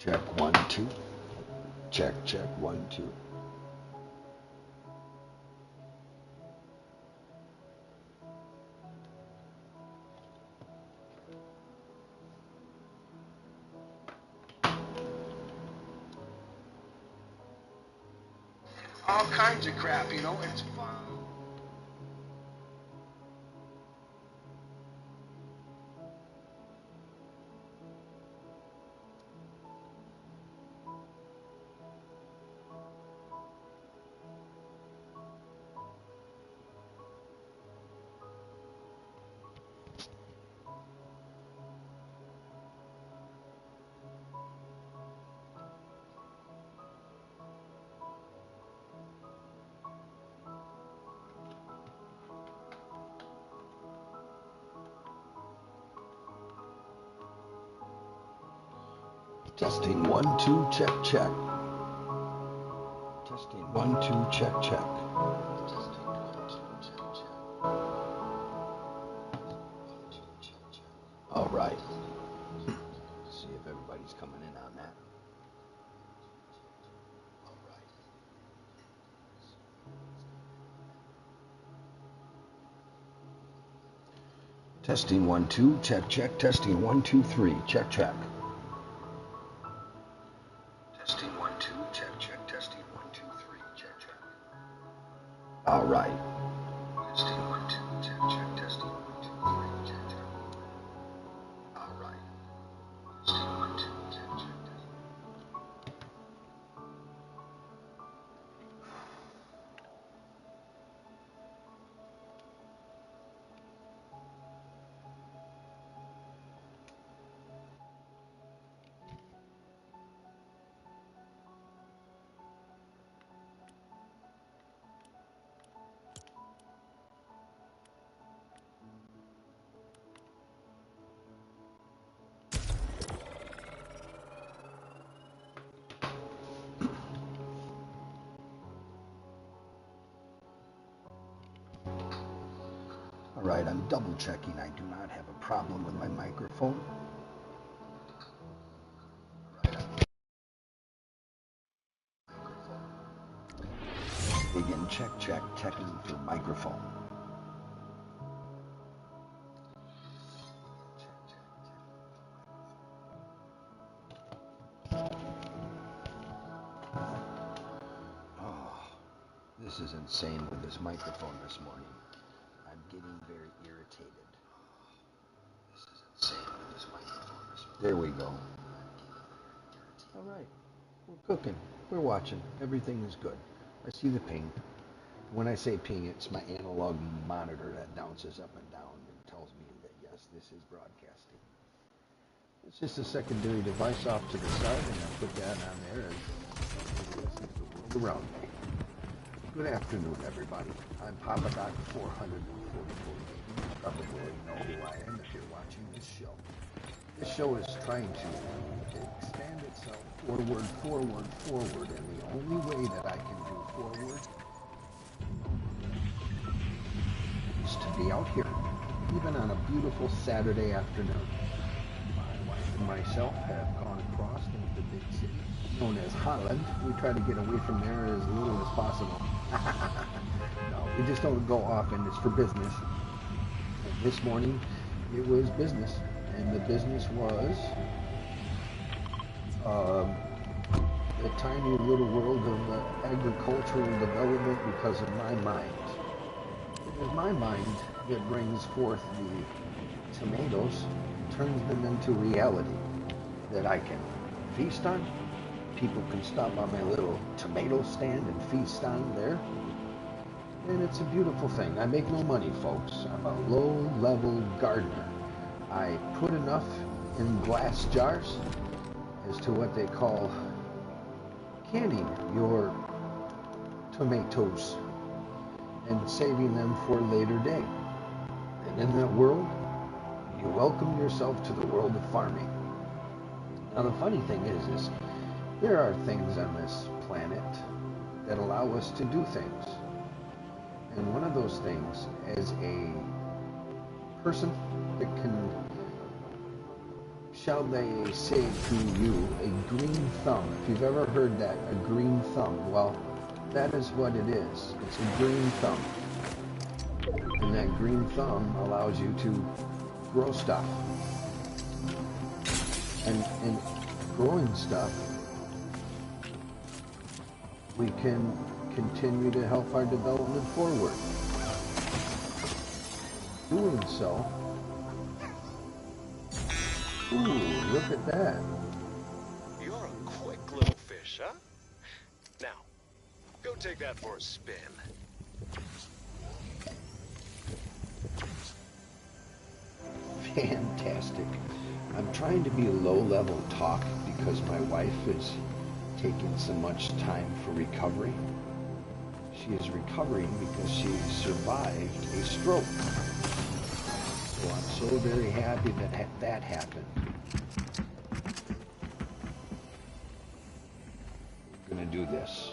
Check 1 2. Check 1 2. All kinds of crap, it's fun. Testing 1 2. Check. Testing 1 2. Check. Testing 1 2. Check. All right. See if everybody's coming in on that. All right. Testing 1 2. Check. Testing 1 2 3. Check. Testing 1 2. Check. Testing 1 2 3. Check. All right. Testing 1 2. Check. Testing 1 2 3. Check. All right. Testing 1 2. Check. All right, I'm double checking. I do not have a problem with my microphone. Again, check, checking for microphone. Oh, this is insane with this microphone this morning. I'm getting very irritated. This is insane with this microphone this morning. There we go. All right, we're cooking. We're watching. Everything is good. I see the ping. When I say ping, it's my analog monitor that bounces up and down and tells me that yes, this is broadcasting. It's just a secondary device off to the side, and I put that on there and listen to the world around me. Good afternoon, everybody. I'm Papa Doc 444. You probably know who I am if you're watching this show. This show is trying to expand itself forward, and the only way that I can do forward is to be out here, even on a beautiful Saturday afternoon. My wife and myself have gone across into the big city known as Holland. We try to get away from there as little as possible. No, we just don't go often. It's for business. And this morning, it was business. And the business was the tiny little world of agricultural development because of my mind. It is my mind that brings forth the tomatoes and turns them into reality that I can feast on. People can stop on my little tomato stand and feast on there. And it's a beautiful thing. I make no money, folks. I'm a low-level gardener. I put enough in glass jars as to what they call canning your tomatoes and saving them for a later day. And in that world, you welcome yourself to the world of farming. Now the funny thing is there are things on this planet that allow us to do things. And one of those things, as a person that can shall they say to you, a green thumb. If you've ever heard that, a green thumb, well, that is what it is. It's a green thumb. And that green thumb allows you to grow stuff. And in growing stuff, we can continue to help our development forward. Doing so, ooh, look at that. You're a quick little fish, huh? Now, go take that for a spin. Fantastic. I'm trying to be low-level talk because my wife is taking so much time for recovery. She is recovering because she survived a stroke. So I'm so very happy that that happened. We're going to do this.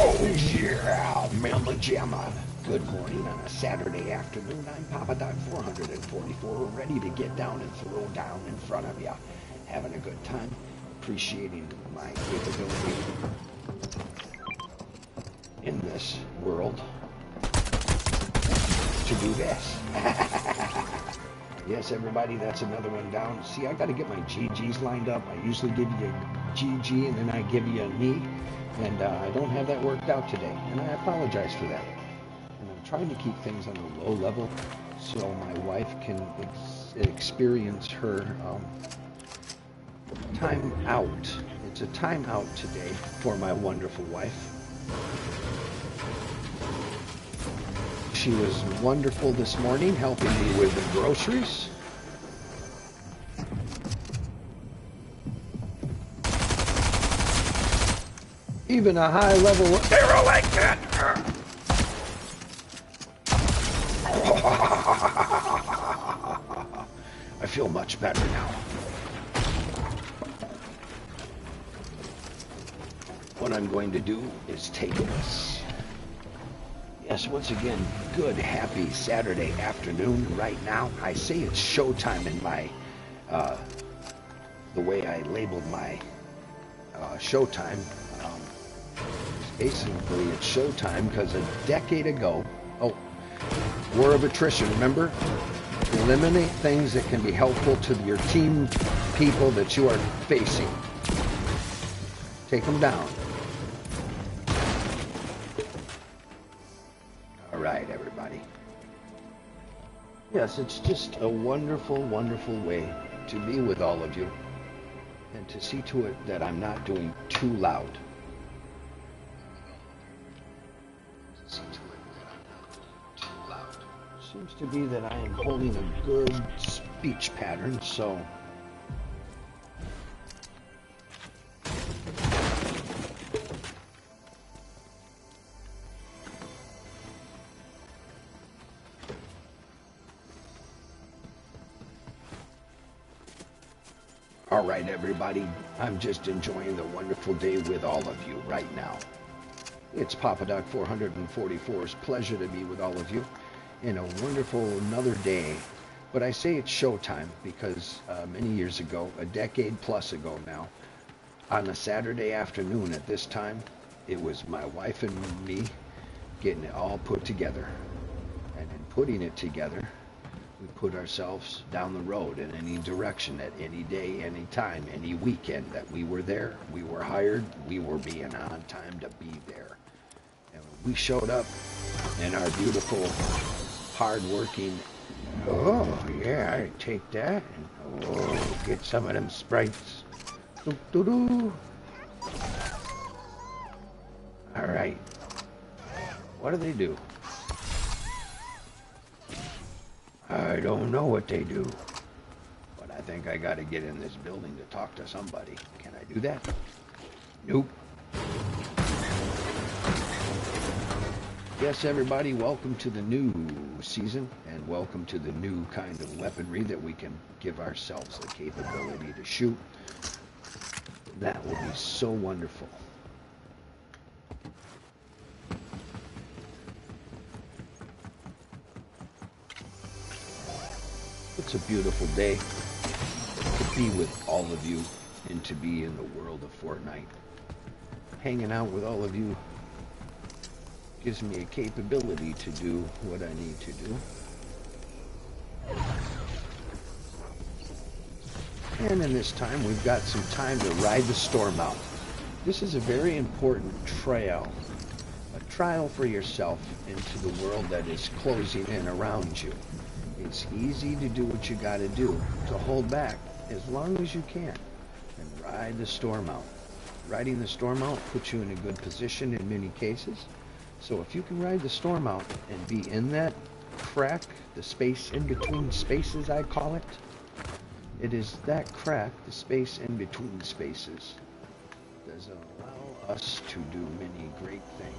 Oh yeah, Mama Jamma. Good morning on a Saturday afternoon. I'm Papa Doc 444, ready to get down and throw down in front of you. Having a good time, appreciating my capability in this world to do this. Yes, everybody, that's another one down. See, I got to get my GGs lined up. I usually give you a GG and then I give you a knee. And I don't have that worked out today, and I apologize for that. And I'm trying to keep things on a low level so my wife can experience her time out. It's a time out today for my wonderful wife. She was wonderful this morning, helping me with the groceries. Even a high-level arrow like that. I feel much better now. What I'm going to do is take this. Yes, once again, good, happy Saturday afternoon right now. I say it's showtime in my, the way I labeled my showtime. Basically, it's showtime because a decade ago, war of attrition, remember? Eliminate things that can be helpful to your team people that you are facing. Take them down. All right, everybody. Yes, it's just a wonderful, wonderful way to be with all of you and to see to it that I'm not doing too loud. Seems to be that I am holding a good speech pattern, so all right, everybody, I'm just enjoying the wonderful day with all of you right now. It's Papa Doc 444's pleasure to be with all of you in a wonderful another day. But I say it's showtime because many years ago, a decade plus ago now, on a Saturday afternoon at this time, it was my wife and me getting it all put together. And in putting it together, we put ourselves down the road in any direction at any day, any time, any weekend that we were there. We were hired. We were being on time to be there. And when we showed up in our beautiful, hard-working, oh yeah, I take that and get some of them sprites. Doo-doo-doo. All right, what do? I don't know what they do, but I think I got to get in this building to talk to somebody. Can I do that? Nope. Yes, everybody, welcome to the new season, and welcome to the new kind of weaponry that we can give ourselves the capability to shoot. That will be so wonderful. It's a beautiful day to be with all of you and to be in the world of Fortnite. Hanging out with all of you gives me a capability to do what I need to do. And in this time, we've got some time to ride the storm out. This is a very important trial. A trial for yourself into the world that is closing in around you. It's easy to do what you gotta do, to hold back as long as you can, and ride the storm out. Riding the storm out puts you in a good position in many cases. So if you can ride the storm out and be in that crack, the space in between spaces I call it, it is that crack, the space in between spaces, does allow us to do many great things.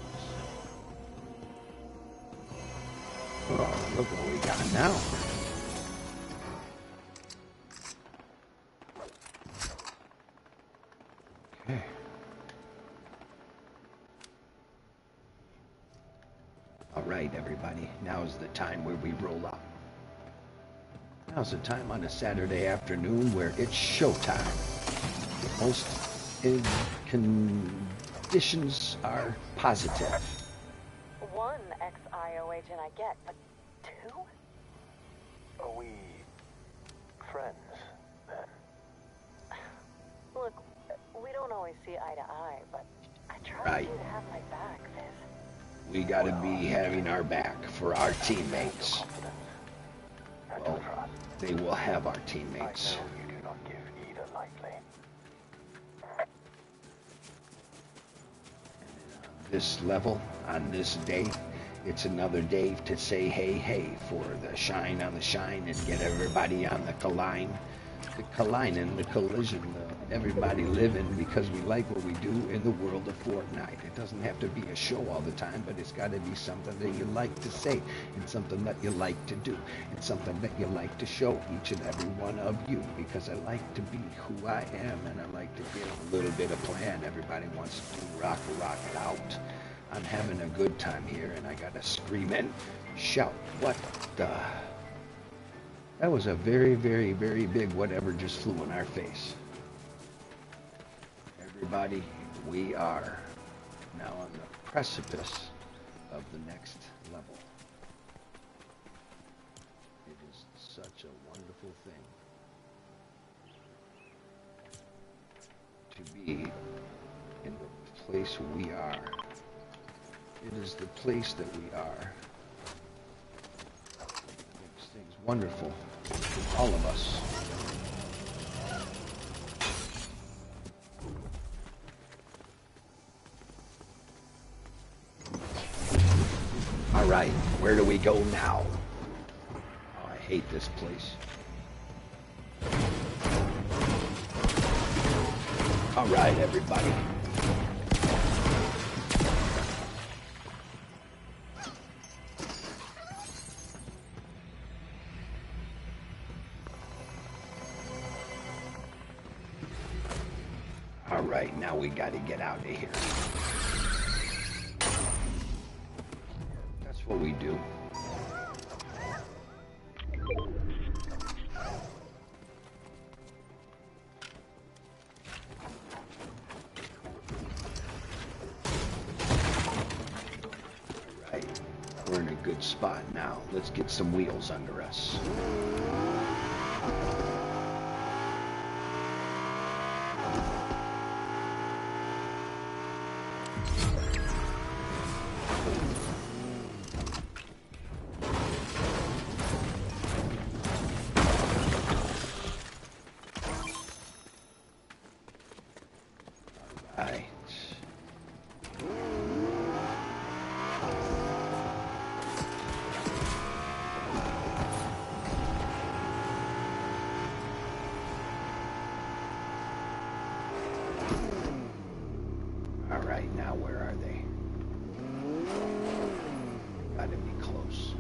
Oh, look what we got now. Okay. All right, everybody. Now's the time where we roll up. Now's the time on a Saturday afternoon where it's showtime. Most conditions are positive. One ex-IO agent I get, but two? Are we friends, then? Look, we don't always see eye to eye, but I trust Right. you to have my back, Viz. We gotta be having our back for our teammates. Well, they will have our teammates. I know you do not give either lightly. This level, on this day, it's another day to say hey, hey, for the shine on the shine and get everybody on the colline. The collision, everybody living because we like what we do in the world of Fortnite. It doesn't have to be a show all the time, but it's got to be something that you like to say and something that you like to do and something that you like to show each and every one of you, because I like to be who I am and I like to give a little bit of plan. Everybody wants to rock it out. I'm having a good time here and I got to scream and shout. What the... That was a very, very, very big whatever just flew in our face. Everybody, we are now on the precipice of the next level. It is such a wonderful thing to be in the place we are. It is the place that we are. It makes things wonderful for all of us. All right, where do we go now? Oh, I hate this place. All right, everybody. All right, now we got to get out of here. That's what we do. All right, we're in a good spot now. Let's get some wheels under us. Right. All right, now where are they? Gotta be close.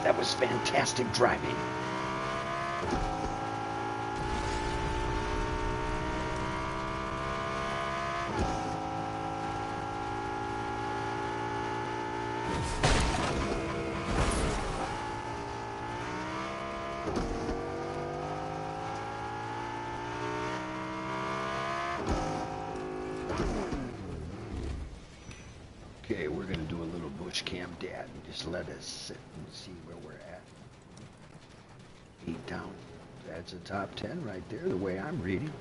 That was fantastic driving. Okay, we're gonna do a little bush camp, Dad, and just let us sit and see where we're at. 8 down. That's a top 10 right there, the way I'm reading.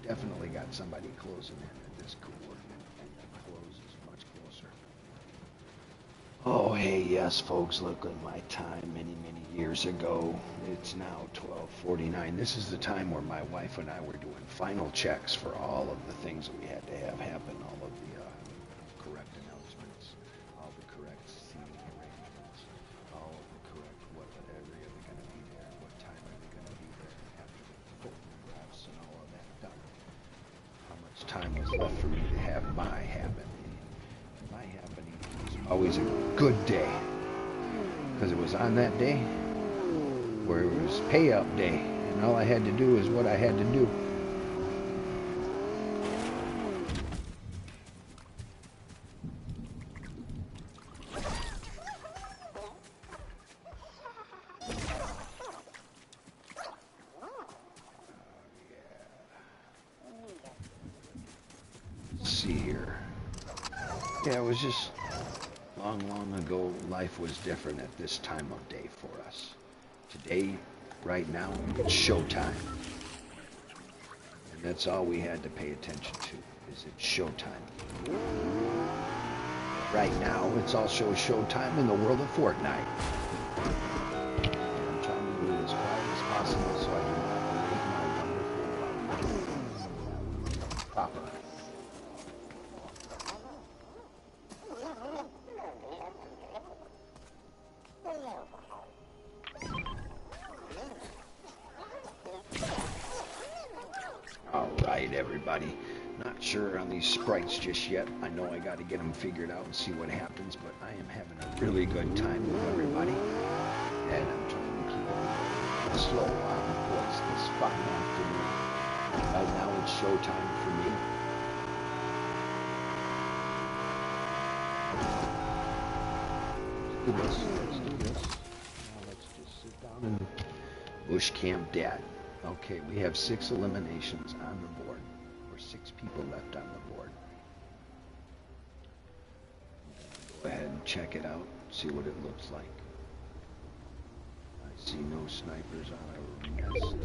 We definitely got somebody closing in at this coordinate, and the close is much closer. Oh, hey, yes, folks, look at my time many years ago. It's now 12:49. This is the time where my wife and I were doing final checks for all of the things we had to have happen, all of the correct announcements, all the correct seating arrangements, all of the correct what area they're going to be there, what time are they going to be there, after the photographs and all of that done. How much time was left for me to have my happening? My happening was always a good day, because it was on that day where it was pay up day, and all I had to do is what I had to do. See here. Yeah, it was just long ago, life was different at this time of day for us. Today, right now, it's showtime. And that's all we had to pay attention to, is it's showtime. Right now, it's also showtime in the world of Fortnite. I'm trying to do it as quiet as possible so I do not make my wonderful life proper. Alright, everybody. Not sure on these sprites just yet. I know I got to get them figured out and see what happens, but I am having a really good time with everybody. And I'm trying to keep it slow on voice this fine afternoon. Right now it's showtime for me. Let's do this. Now let's just sit down and bush camp Dad. Okay, we have 6 eliminations on the board. Or 6 people left on the board. Go ahead and check it out, see what it looks like. I see no snipers on our nest.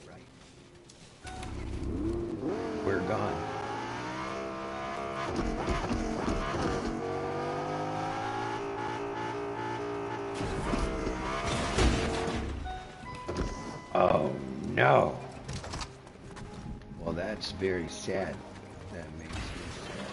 Alright. We're gone. Oh no. Well, that's very sad. That makes me sad.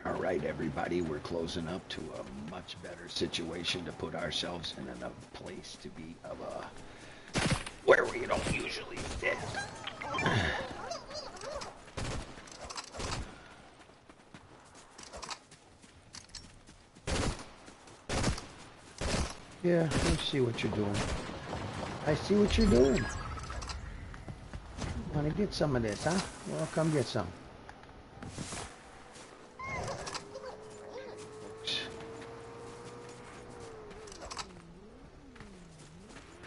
All right, everybody, we're closing up to a much better situation to put ourselves in a place to be of a where we don't usually fit. Yeah, I see what you're doing. I see what you're doing. Want to get some of this, huh? Well, come get some.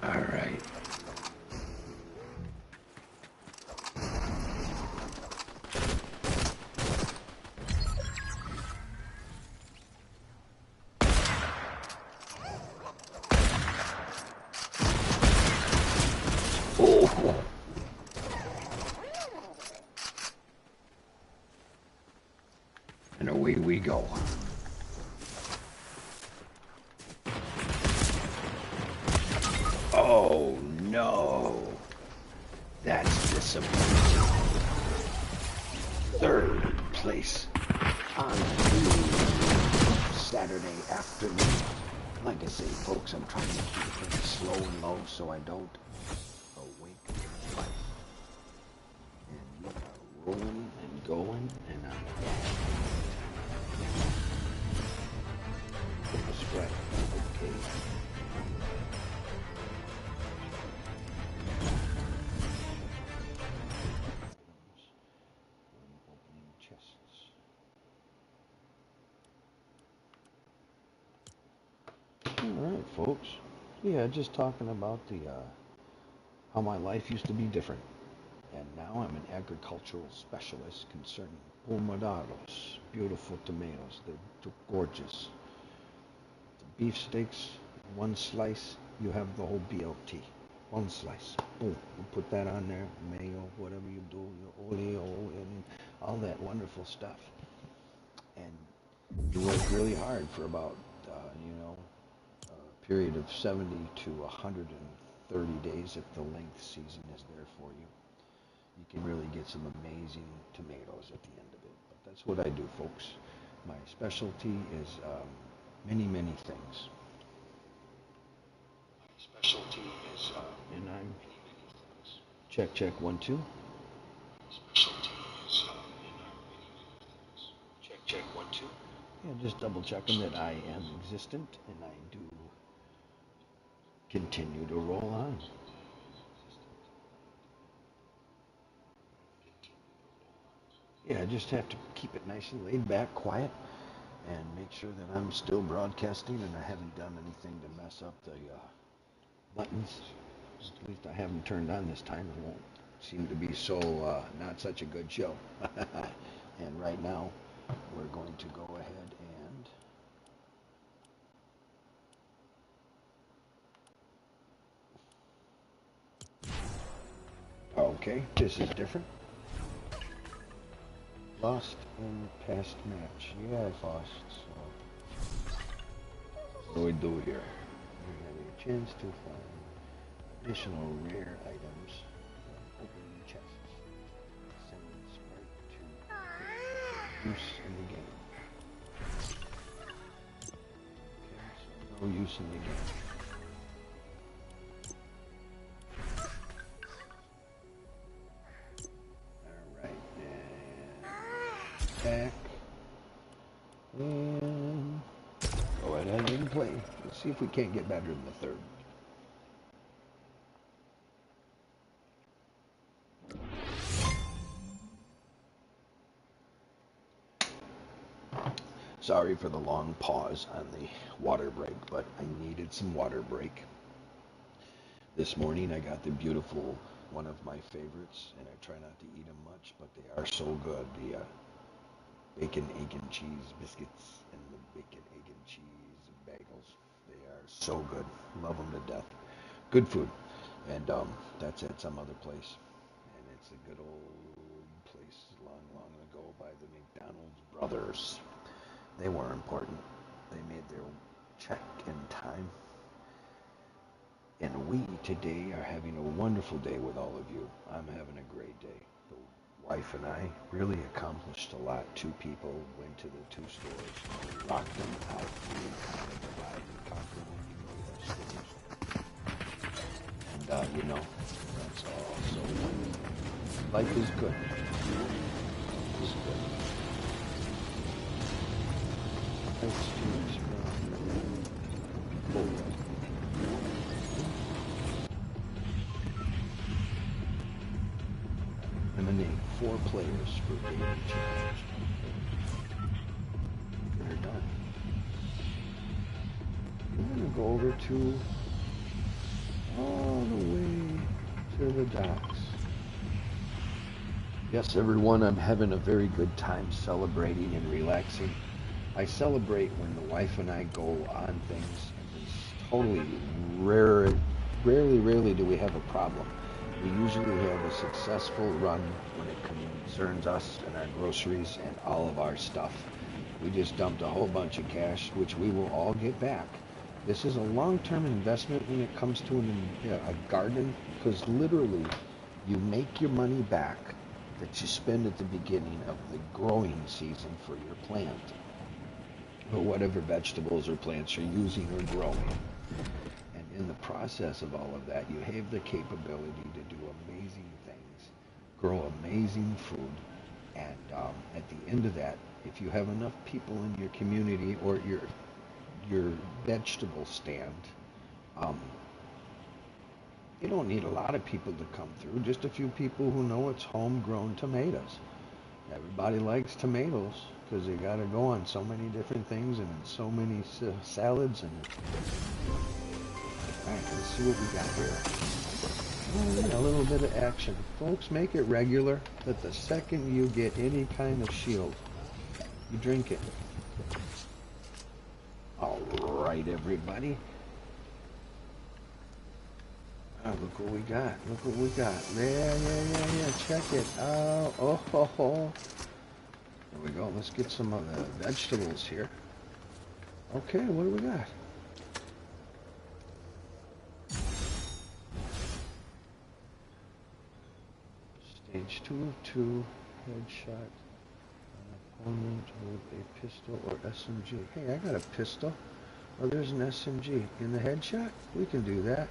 All right. Oh. And away we go. Oh no, that's disappointing. 3rd place on Saturday afternoon. Like I say, folks, I'm trying to keep things slow and low so I don't awaken life. And we are rolling and going, and I'm spread. Okay. Opening chests. All right, folks. Yeah, just talking about the how my life used to be different, and now I'm an agricultural specialist concerning pomodoros, beautiful tomatoes. They're gorgeous. The beefsteaks, one slice, you have the whole BLT. One slice, boom. You put that on there, mayo, whatever you do, your oleo, and all that wonderful stuff. And you work really hard for about, a period of 70 to 130 days if the length season is there for you. You can really get some amazing tomatoes at the end of it. But that's what I do, folks. My specialty is many, many things. Specialty is, and I'm check 1 2. Specialty is, check 1 2. Yeah, just double checking that I am existent and I do continue to roll on. Yeah, I just have to keep it nice and laid back, quiet, and make sure that I'm still broadcasting and I haven't done anything to mess up the buttons. At least I haven't turned on this time. It won't seem to be so not such a good show. And right now, we're going to go ahead and... Okay, this is different. Lost in past match. Yeah, I lost. So what do we do here? We have a chance to find additional rare items. Open chests. Send sprite to use in the game. Okay, so no use in the game. Back and go ahead and play. Let's see if we can't get better than the third. Sorry for the long pause on the water break, but I needed some water break. This morning I got the beautiful, one of my favorites, and I try not to eat them much, but they are so good. The bacon, egg, and cheese biscuits and the bacon, egg, and cheese bagels. They are so good. Love them to death. Good food. And that's at some other place. And it's a good old place long, long ago by the McDonald's brothers. They were important. They made their check in time. And we today are having a wonderful day with all of you. I'm having a great day. Wife and I really accomplished a lot. 2 people went to the 2 stores, rocked them out, and kind of divide and conquer when you go to those stores. And, that's all. So life is good. Life is good. Thanks to Eliminate 4 players for daily challenge. They're done. We're going to go over to all the way to the docks. Yes, everyone, I'm having a very good time celebrating and relaxing. I celebrate when the wife and I go on things, and it's totally rarely do we have a problem. We usually have a successful run when it concerns us and our groceries and all of our stuff. We just dumped a whole bunch of cash, which we will all get back. This is a long-term investment when it comes to a garden, because literally you make your money back that you spend at the beginning of the growing season for your plant, or whatever vegetables or plants you're using or growing. And in the process of all of that, you have the capability to do amazing things, grow amazing food, and at the end of that, if you have enough people in your community or your vegetable stand, you don't need a lot of people to come through, just a few people who know it's homegrown tomatoes. Everybody likes tomatoes because they got to go on so many different things and in so many salads. And all right, let's see what we got here. Oh, yeah, a little bit of action. Folks, make it regular that the second you get any kind of shield, you drink it. All right, everybody. Oh, look what we got. Look what we got. Yeah. Check it. Oh. There we go. Let's get some of the vegetables here. Okay, what do we got? Stage 2 of 2. Headshot. Opponent with a pistol or SMG. Hey, I got a pistol. Oh, there's an SMG. In the headshot? We can do that.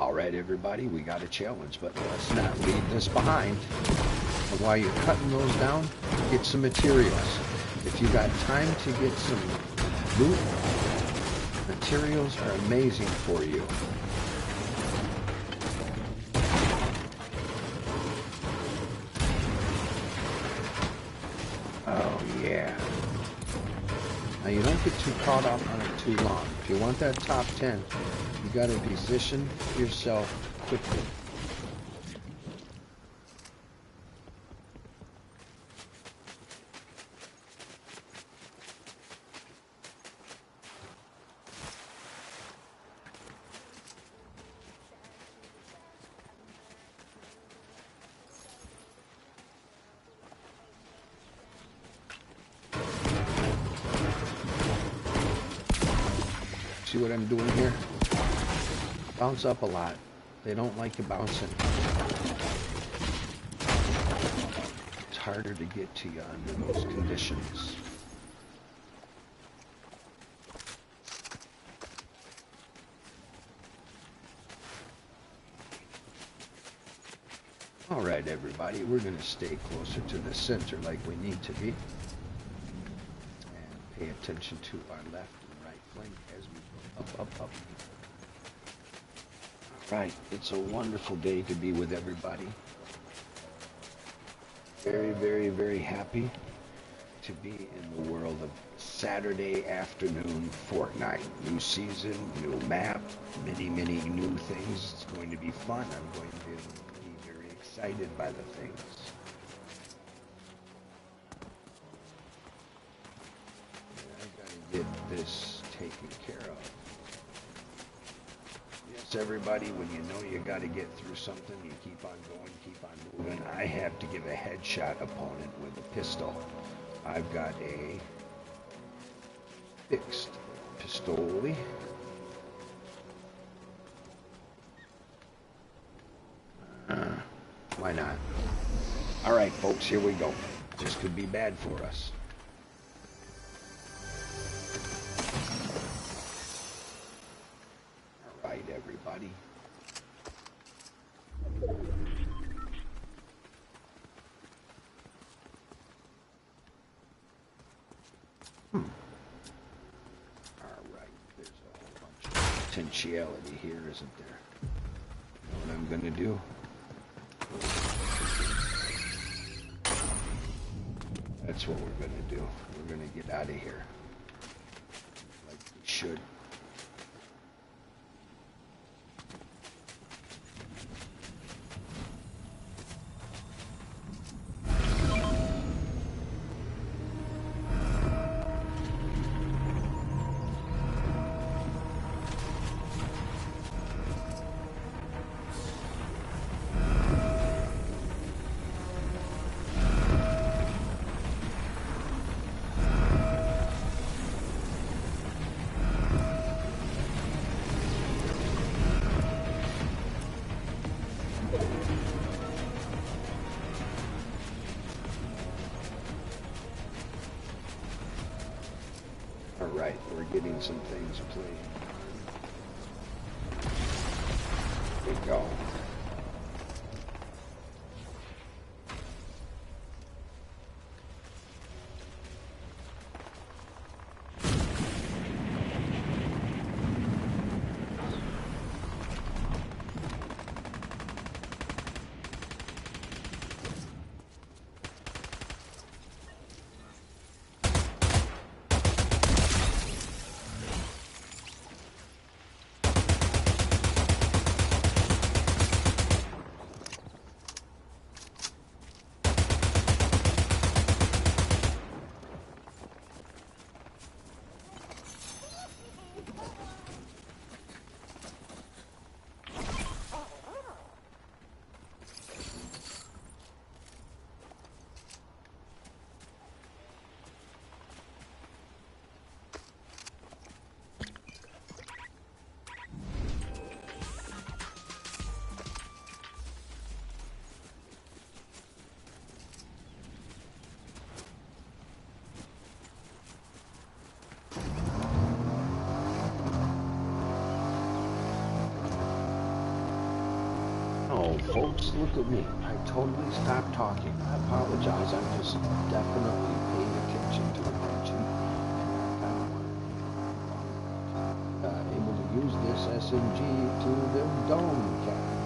All right, everybody, we got a challenge, but let's not leave this behind. And while you're cutting those down, get some materials. If you got time to get some loot, materials are amazing for you. Oh, yeah. Now, you don't get too caught up on it too long. If you want that top 10, you got to position yourself quickly. See what I'm doing here? Bounce up a lot. They don't like you bouncing. It's harder to get to you under those conditions. All right, everybody, we're going to stay closer to the center like we need to be. And pay attention to our left and right flank as we go up. Right, it's a wonderful day to be with everybody. Very happy to be in the world of Saturday afternoon Fortnite. New season, new map, many new things. It's going to be fun. I'm going to be very excited by the things. I've got to get this taken care of. Everybody, when you know you got to get through something, you keep on going, keep on moving. I have to give a headshot opponent with a pistol. I've got a fixed pistol. Why not? All right, folks, here we go. This could be bad for us. Everybody. All right, there's a whole bunch of potentiality here, isn't there? You know what I'm going to do? That's what we're going to do. We're going to get out of here. Like we should. Alright, we're getting some things playing. Here we go. Oh, folks, look at me. I totally stopped talking. I apologize. I'm just definitely paying attention to the function. I don't want to able to use this SMG to the dome cannon.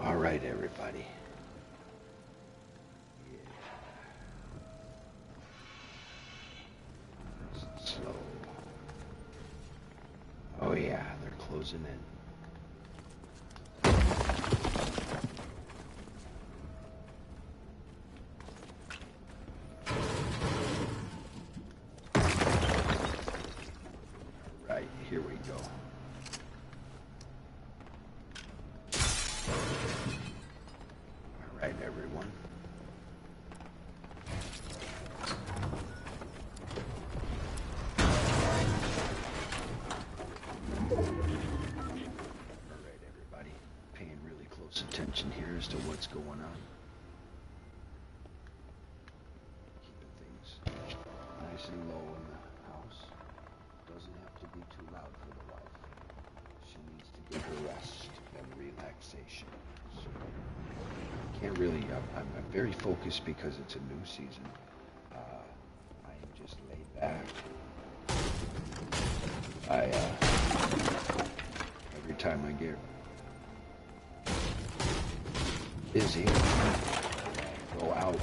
All right, everybody. Slow. Oh yeah, they're closing in. Right, here we go. All right, everyone. Paying really close attention here as to what's going on. Keeping things nice and low in the house. Doesn't have to be too loud for the wife. She needs to get her rest and relaxation. So can't really, I'm very focused because it's a new season. I am just laid back. Every time I get busy, go out.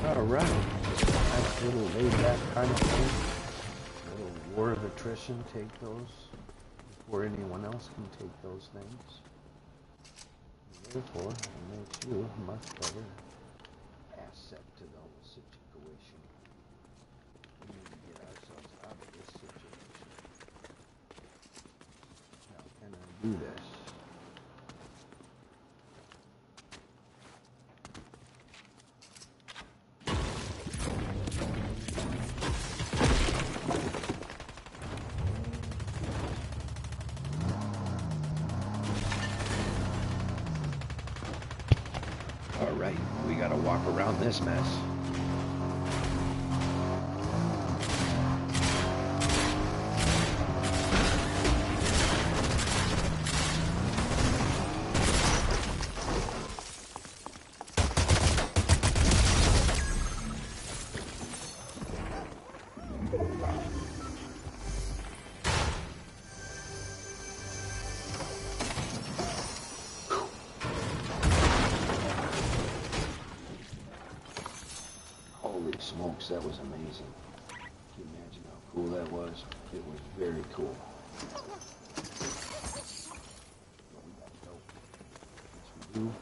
Alright, nice little laid-back kind of thing. A little war of attrition, take those before anyone else can take those things. Therefore, it makes you a much better asset to the whole situation. We need to get ourselves out of this situation. How can I do this? All right, we gotta walk around this mess. Holy smokes, that was amazing. Can you imagine how cool that was? It was very cool.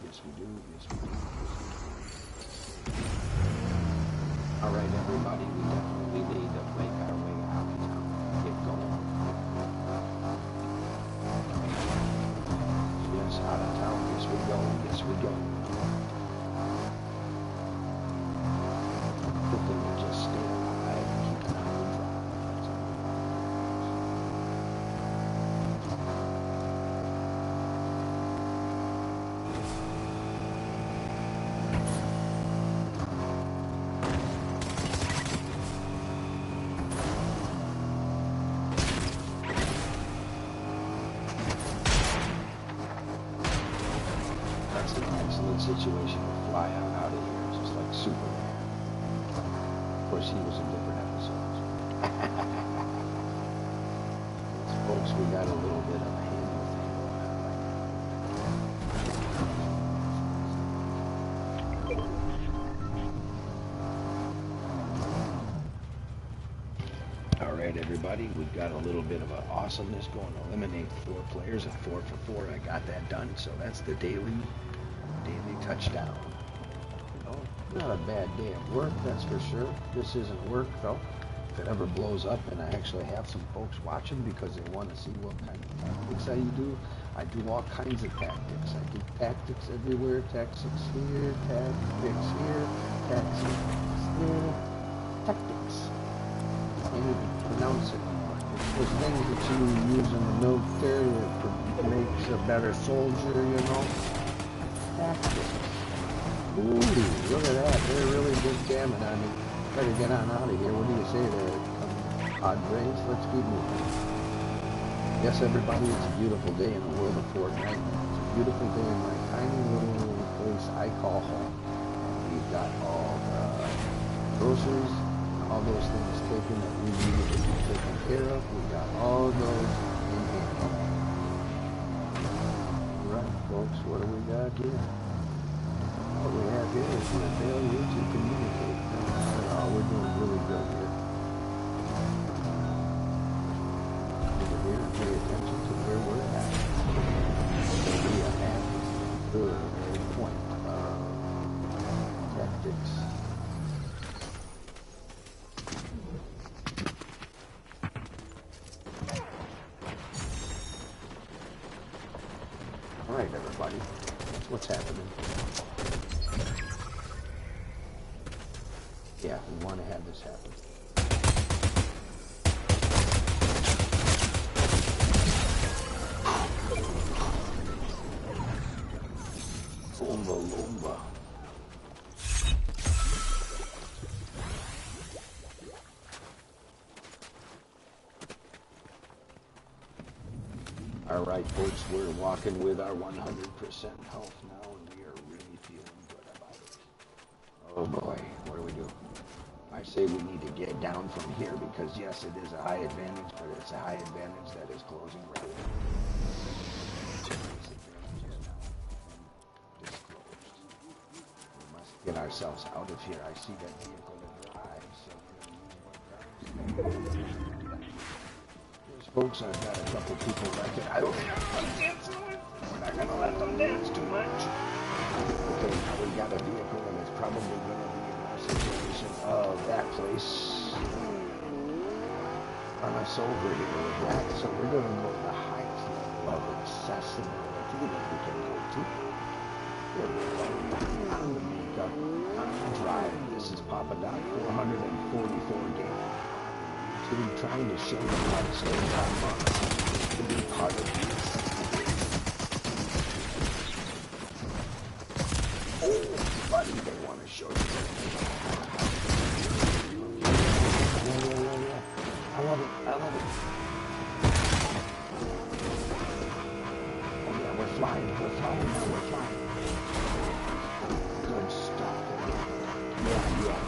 Yes, we do. Yes, we do. All right, everybody, we definitely need to make our way out of town. Get going. Yes, out of town. Yes, we go. Yes, we go. Good thing to just stay alive and keep an eye on the drive. That's all. That's an excellent situation to fly out of here, just like Superman. Of course, he was in different episodes. Yes, folks, we got a little bit of a handle thing going on right now. All right, everybody, we've got a little bit of an awesomeness going. Eliminate 4 players at 4 for 4. I got that done, so that's the daily touchdown. Oh, not a bad day of work, that's for sure. This isn't work, though. If it ever blows up and I actually have some folks watching because they want to see what kind of tactics I do all kinds of tactics. I do tactics everywhere, tactics here, tactics here, tactics there, tactics. I can't even pronounce it. Those things that you use in the military that makes a better soldier, you know. Tactics. Ooh, look at that. They're really just jamming on me. Better get on out of here. What do you say there, Padres? Let's keep moving. Yes, everybody, it's a beautiful day in the world of Fortnite. It's a beautiful day in my tiny little place I call home. We've got all the groceries, all those things taken that we needed to be taken care of. We got all those in hand. Alright, folks, what do we got here? What we have here is the failure to communicate. We're doing really good here. Over here, pay attention to where we're at. We are at the point of tactics. All right, everybody. That's what's happening. Yeah, we want to have this happen. Lumba, lumba. All right, folks, we're walking with our 100% health now, and we are really feeling good about it. Oh boy, what do we do? I say we need to get down from here because yes, it is a high advantage, but it's a high advantage that is closing rapidly. We must get ourselves out of here. I see that vehicle to drive, so yes, folks, I've got a couple people back here. I don't think I'm dancing. We're not gonna let them dance too much. Okay, now we got a vehicle and it's probably gonna be situation of that place on us over here with that. So we're going to go to the highest level of accessibility that we can go to. Here we go. On the makeup, on the drive. This is Papa Doc 444 game. So we're trying to show them how to stay top on to be part of this. Oh, buddy, they want to show you. Yeah. I love it. Oh yeah, we're flying now, we're flying. Good stuff. Yeah,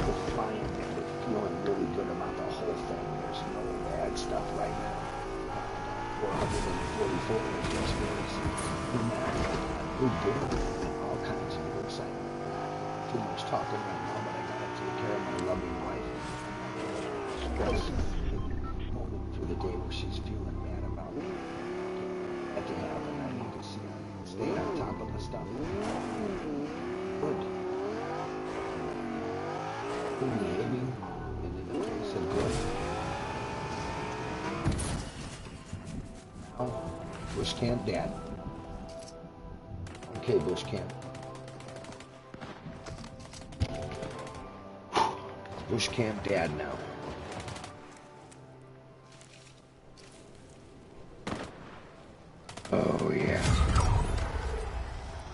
we're flying and we're feeling really good about the whole thing. There's no bad stuff right now. 444 is just good game, all kinds of excitement. Too much talking right now, but I gotta take care of my loving wife. Stress moment through the day where she's feeling bad about me. That to happen, I need to see her stay on top of the stuff. Good. Good behaving, and in the face of good. Now, Bush Camp Dad. Okay, Bush Camp. Bush Camp Dad now. Oh yeah.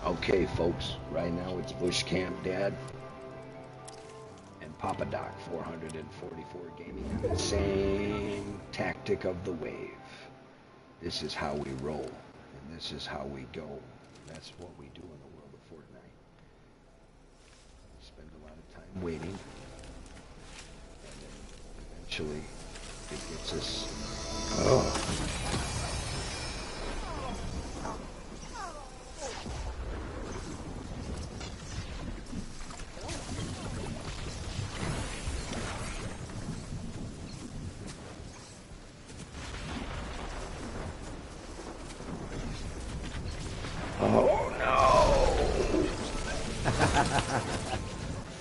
Okay, folks. Right now it's Bush Camp Dad and Papa Doc 444 Gaming. The same tactic of the wave. This is how we roll, and this is how we go. That's what we do in the world of Fortnite. We spend a lot of time waiting, and then eventually it gets us. Oh.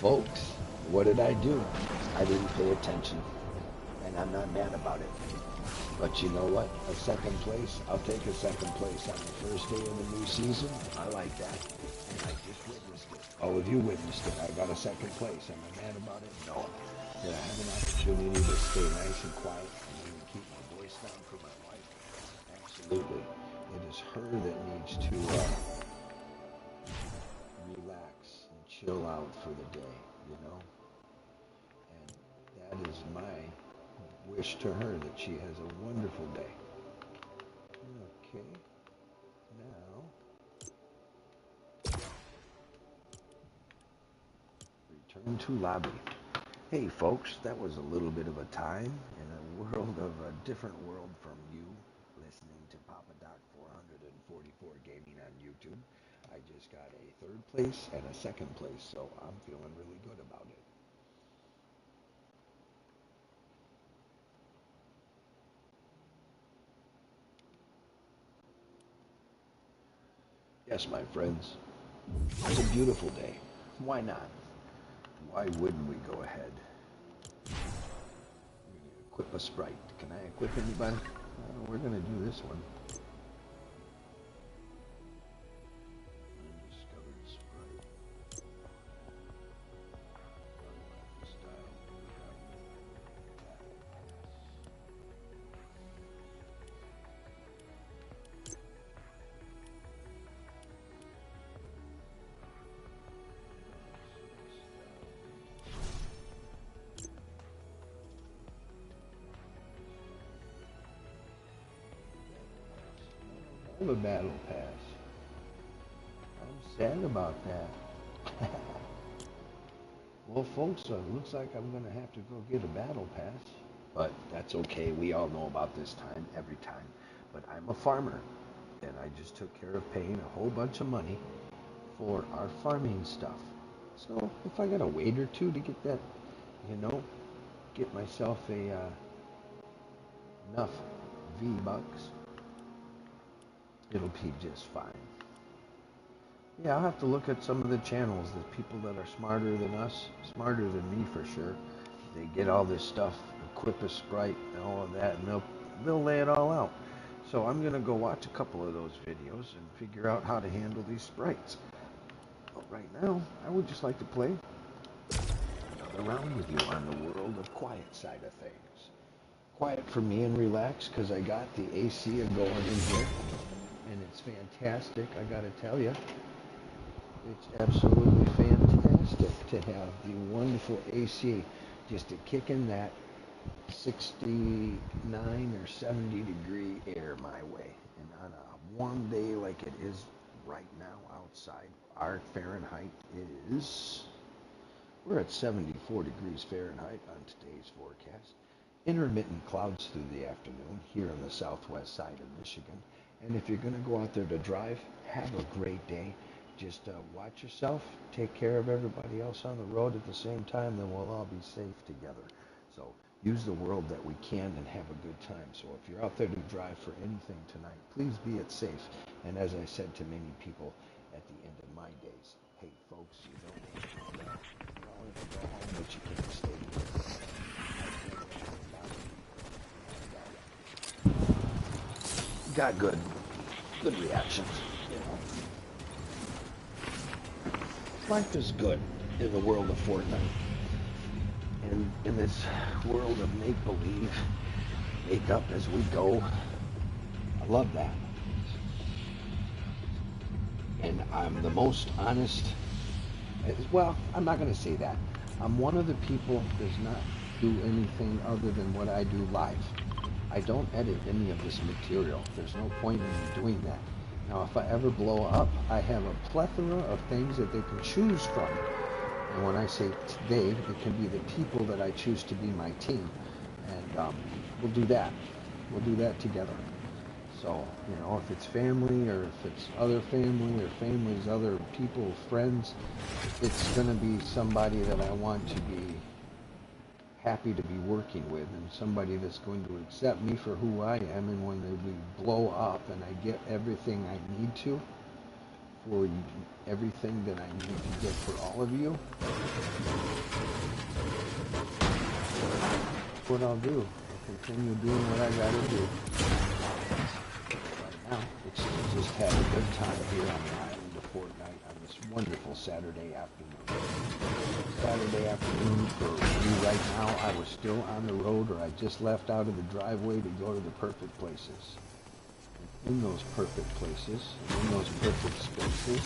Folks, what did I do? I didn't pay attention, and I'm not mad about it. But you know what? A second place, I'll take a second place on the first day of the new season. I like that. And I just witnessed it. All of you witnessed it. I got a second place. Am I mad about it? No. Did I have an opportunity to stay nice and quiet and even keep my voice down for my wife? Absolutely. It is her that needs to relax and chill out for the day, you know? And that is my wish to her, that she has a wonderful day. Okay, now return to lobby. Hey folks, that was a little bit of a time in a world of a different world from you, listening to Papa Doc 444 Gaming on YouTube. I just got a third place and a second place, so I'm feeling really good about it. Yes, my friends, it's a beautiful day. Why not? Why wouldn't we go ahead? We're going to equip a sprite. Can I equip anybody? We're going to do this one. Undiscovered sprite. Unlock style. I have a battle pass. I'm sad about that. Well, folks, looks like I'm going to have to go get a battle pass. But that's okay. We all know about this time, every time. But I'm a farmer, and I just took care of paying a whole bunch of money for our farming stuff. So if I got to wait or two to get that, you know, get myself enough V-Bucks, it'll be just fine. Yeah, I'll have to look at some of the channels, the people that are smarter than us, smarter than me for sure. They get all this stuff, equip a sprite and all of that, and they'll lay it all out. So I'm gonna go watch a couple of those videos and figure out how to handle these sprites. But right now, I would just like to play another round with you on the world of quiet side of things. Quiet for me and relax, because I got the AC going in here. And it's fantastic, I gotta tell you. It's absolutely fantastic to have the wonderful AC just to kick in that 69 or 70 degree air my way. And on a warm day like it is right now outside, our Fahrenheit is, we're at 74 degrees Fahrenheit on today's forecast. Intermittent clouds through the afternoon here on the southwest side of Michigan. And if you're going to go out there to drive, have a great day. Just watch yourself, take care of everybody else on the road at the same time, then we'll all be safe together. So use the world that we can and have a good time. So if you're out there to drive for anything tonight, please be it safe. And as I said to many people at the end of my days, hey folks, you don't have to go home, but you can't stay here. Got good reactions, you know. Life is good in the world of Fortnite. And in this world of make-believe, make up as we go, I love that. And I'm the most honest, well, I'm not going to say that. I'm one of the people that does not do anything other than what I do live. I don't edit any of this material. There's no point in me doing that. Now, if I ever blow up, I have a plethora of things that they can choose from. And when I say they, it can be the people that I choose to be my team. And we'll do that. We'll do that together. So, you know, if it's family or if it's other family or families, other people, friends, it's going to be somebody that I want to be happy to be working with and somebody that's going to accept me for who I am. And when we blow up and I get everything I need to for everything that I need to get for all of you, that's what I'll do. I'll continue doing what I gotta do. Right now, it's to just have a good time here on the island of Fortnite on this wonderful Saturday afternoon. Saturday afternoon for me right now, I was still on the road, or I just left out of the driveway to go to the perfect places. And in those perfect places, in those perfect spaces,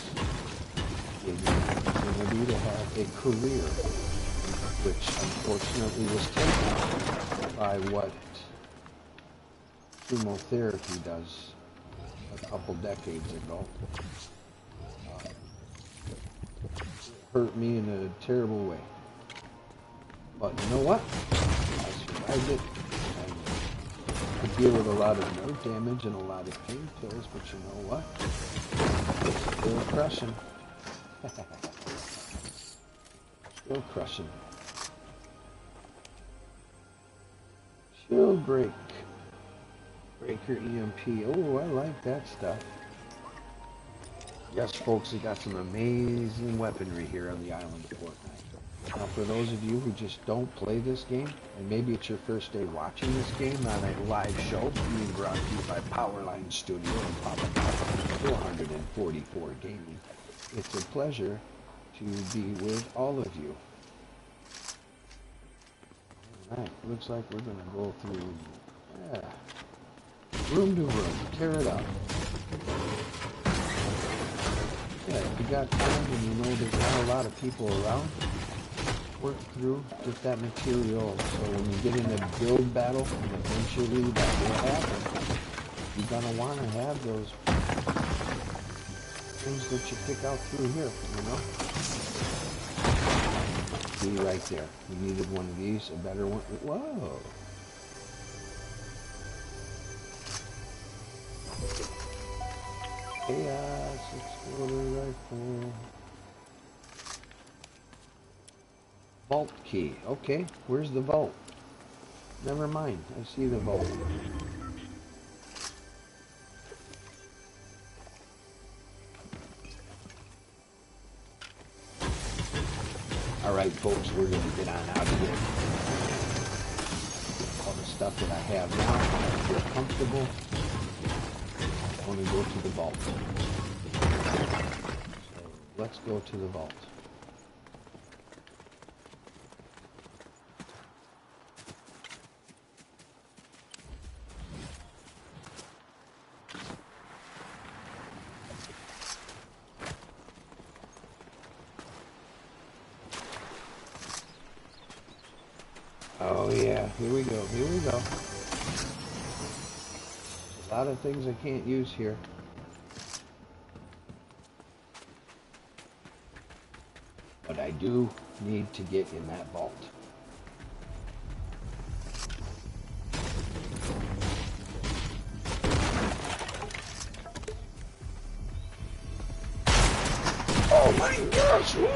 gave me the opportunity to have a career, which unfortunately was taken by what chemotherapy does a couple decades ago. Hurt me in a terrible way. But you know what? I survived it. I deal with a lot of nerve damage and a lot of pain pills, but you know what? It's still crushing. Still crushing. Chill break. Breaker EMP. Oh, I like that stuff. Yes, folks, we got some amazing weaponry here on the island of Fortnite. Now, for those of you who just don't play this game, and maybe it's your first day watching this game on a live show being brought to you by Powerline Studio and Papa 444 Gaming, it's a pleasure to be with all of you. Alright, looks like we're going to go through, room to room, tear it up. Yeah, if you got time and you know there's not a lot of people around, work through, get that material, so when you get in a build battle, and eventually that will happen, you're going to want to have those things that you pick out through here, you know? See right there, you needed one of these, a better one. Whoa! Chaos Exploder Rifle. Vault key. Okay, where's the vault? Never mind, I see the vault. Alright folks, we're going to get on out of here. All the stuff that I have now, I feel comfortable. I want to go to the vault. So let's go to the vault. Oh yeah, here we go, here we go. A lot of things I can't use here. But I do need to get in that vault. Oh my gosh! Woo!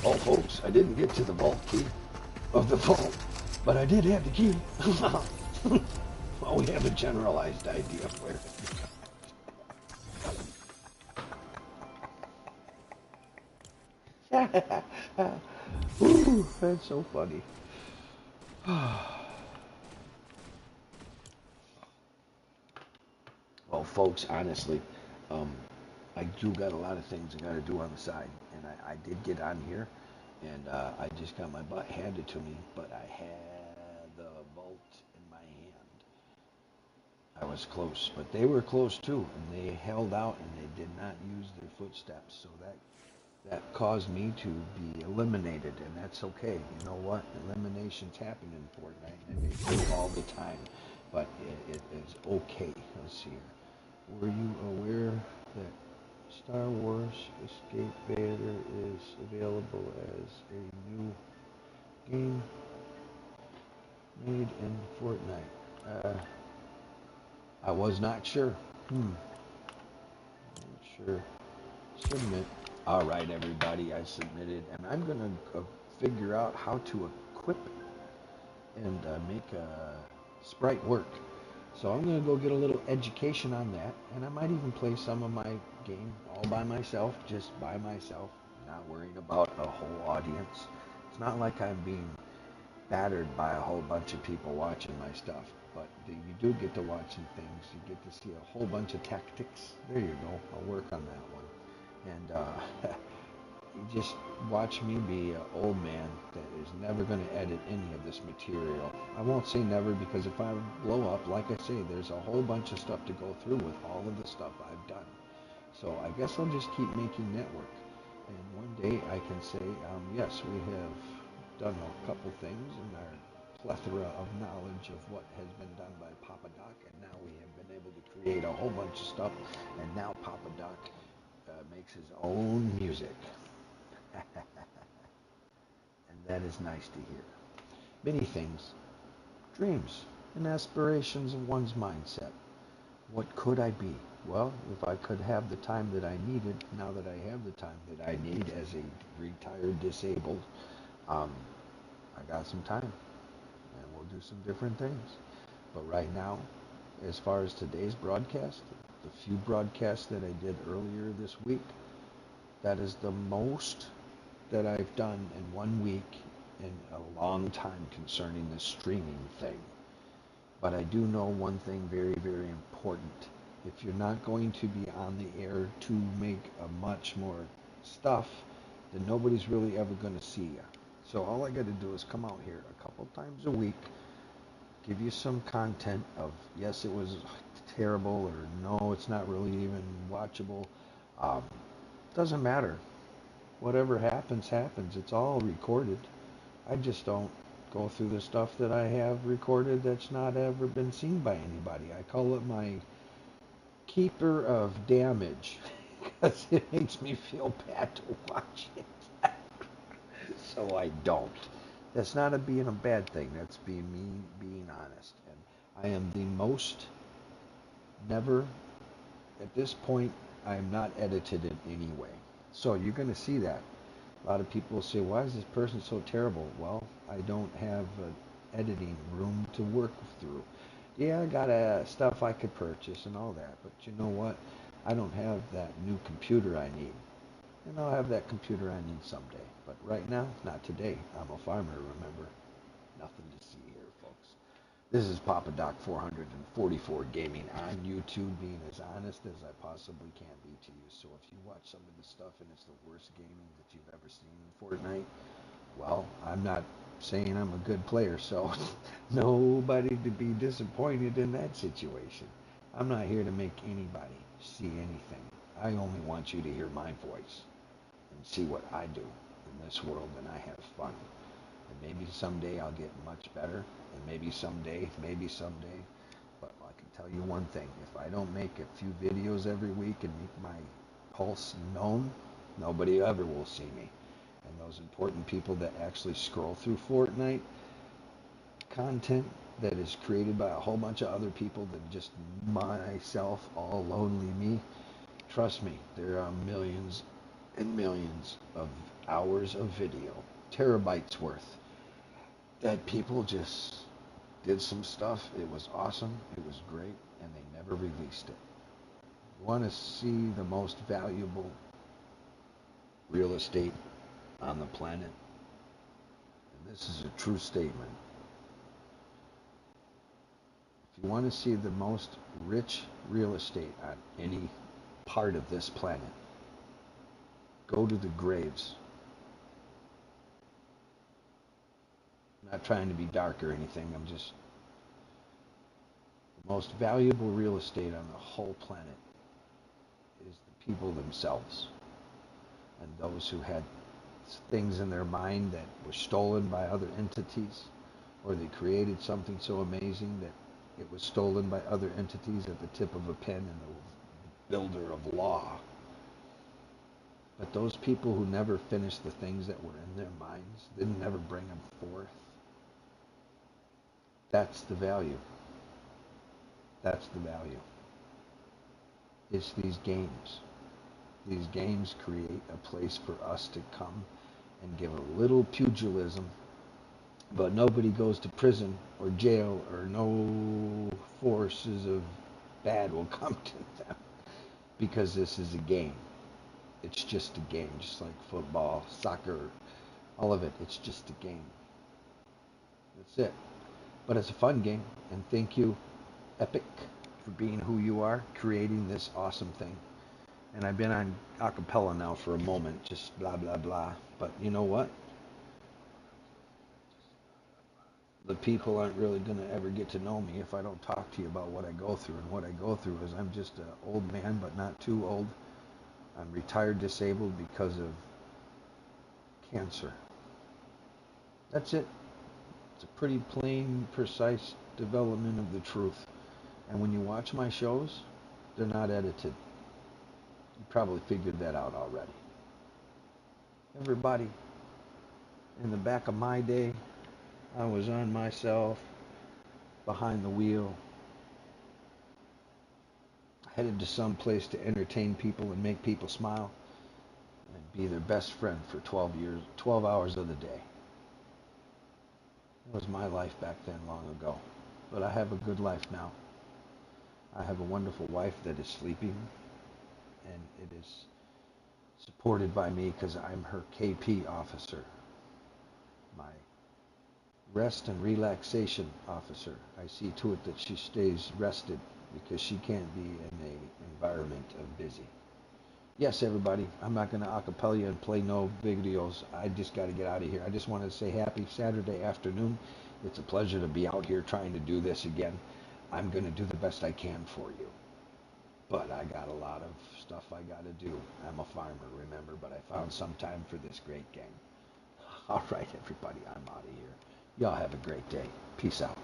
Oh folks, I didn't get to the vault key of the vault, but I did have the key. Well, we have a generalized idea of where. Ooh, that's so funny. Well, folks, honestly, um, I do got a lot of things I got to do on the side, and I did get on here, and I just got my butt handed to me, but I had the vault in my hand. I was close, but they were close too, and they held out and they did not use their footsteps, so that caused me to be eliminated, and that's okay. You know what? Eliminations happen in Fortnite, and they do all the time, but it is okay. Let's see here. Were you aware that Star Wars Escape Vader is available as a new game made in Fortnite? I was not sure. Not sure. Submit. All right, everybody, I submitted, and I'm gonna figure out how to equip and make a sprite work. So I'm gonna go get a little education on that, and I might even play some of my game all by myself, just by myself, not worrying about a whole audience. It's not like I'm being battered by a whole bunch of people watching my stuff, but you do get to watch some things. You get to see a whole bunch of tactics. There you go. I'll work on that one. And you just watch me be an old man that is never going to edit any of this material. I won't say never, because if I blow up, like I say, there's a whole bunch of stuff to go through with all of the stuff I've done. So I guess I'll just keep making network. And one day I can say, yes, we have done a couple things in our plethora of knowledge of what has been done by Papa Doc, and now we have been able to create a whole bunch of stuff, and now Papa Doc makes his own music. And that is nice to hear. Many things, dreams, and aspirations of one's mindset. What could I be? Well, if I could have the time that I needed, now that I have the time that I need as a retired disabled, um, I got some time, and we'll do some different things. But right now, as far as today's broadcast, the few broadcasts that I did earlier this week, that is the most that I've done in 1 week in a long time concerning the streaming thing. But I do know one thing very, very important. If you're not going to be on the air to make a much more stuff, then nobody's really ever going to see you. So all I got to do is come out here a couple times a week, give you some content of, yes, it was terrible, or no, it's not really even watchable. Um, doesn't matter. Whatever happens, happens. It's all recorded. I just don't go through the stuff that I have recorded that's not ever been seen by anybody. I call it my keeper of damage because it makes me feel bad to watch it. So I don't. That's not being a bad thing. That's being me being honest. And I am the most never, at this point, I am not edited in any way. So you're going to see that. A lot of people say, why is this person so terrible? Well, I don't have an editing room to work through. Yeah, I got stuff I could purchase and all that, but you know what? I don't have that new computer I need. And I'll have that computer I need someday. But right now, not today. I'm a farmer, remember? Nothing to see here, folks. This is Papa Doc 444 Gaming on YouTube, being as honest as I possibly can be to you. So if you watch some of the stuff and it's the worst gaming that you've ever seen in Fortnite, well, I'm not saying I'm a good player, so nobody to be disappointed in that situation. I'm not here to make anybody see anything. I only want you to hear my voice. and see what I do in this world, and I have fun. And maybe someday I'll get much better, and maybe someday, but I can tell you one thing, if I don't make a few videos every week and make my pulse known, nobody ever will see me. And those important people that actually scroll through Fortnite content that is created by a whole bunch of other people than just myself, all lonely me, trust me, there are millions and millions of hours of video, terabytes worth, that people just did some stuff. It was awesome, it was great, and they never released it. You want to see the most valuable real estate on the planet? And this is a true statement. If you want to see the most rich real estate on any part of this planet, go to the graves. I'm not trying to be dark or anything. I'm just, the most valuable real estate on the whole planet is the people themselves, and those who had things in their mind that were stolen by other entities, or they created something so amazing that it was stolen by other entities at the tip of a pen and the builder of law. But those people who never finished the things that were in their minds, didn't never bring them forth, that's the value. That's the value. It's these games. These games create a place for us to come and give a little pugilism, but nobody goes to prison or jail, or no forces of bad will come to them, because this is a game. It's just a game, just like football, soccer, all of it. It's just a game. That's it. But it's a fun game, and thank you, Epic, for being who you are, creating this awesome thing. And I've been on acapella now for a moment, just blah, blah, blah. But you know what? The people aren't really going to ever get to know me if I don't talk to you about what I go through. And what I go through is I'm just an old man, but not too old. I'm retired disabled because of cancer. That's it. It's a pretty plain, precise development of the truth. And when you watch my shows, they're not edited. You probably figured that out already. Everybody, in the back of my day, I was on myself, behind the wheel, headed to some place to entertain people and make people smile and be their best friend for 12 years, 12 hours of the day. That was my life back then, long ago. But I have a good life now. I have a wonderful wife that is sleeping, and it is supported by me because I'm her KP officer, my rest and relaxation officer. I see to it that she stays rested because she can't be in an environment of busy. Yes, everybody, I'm not going to acapella and play no videos. I just got to get out of here. I just want to say happy Saturday afternoon. It's a pleasure to be out here trying to do this again. I'm going to do the best I can for you. But I got a lot of stuff I got to do. I'm a farmer, remember, but I found some time for this great game. All right, everybody, I'm out of here. Y'all have a great day. Peace out.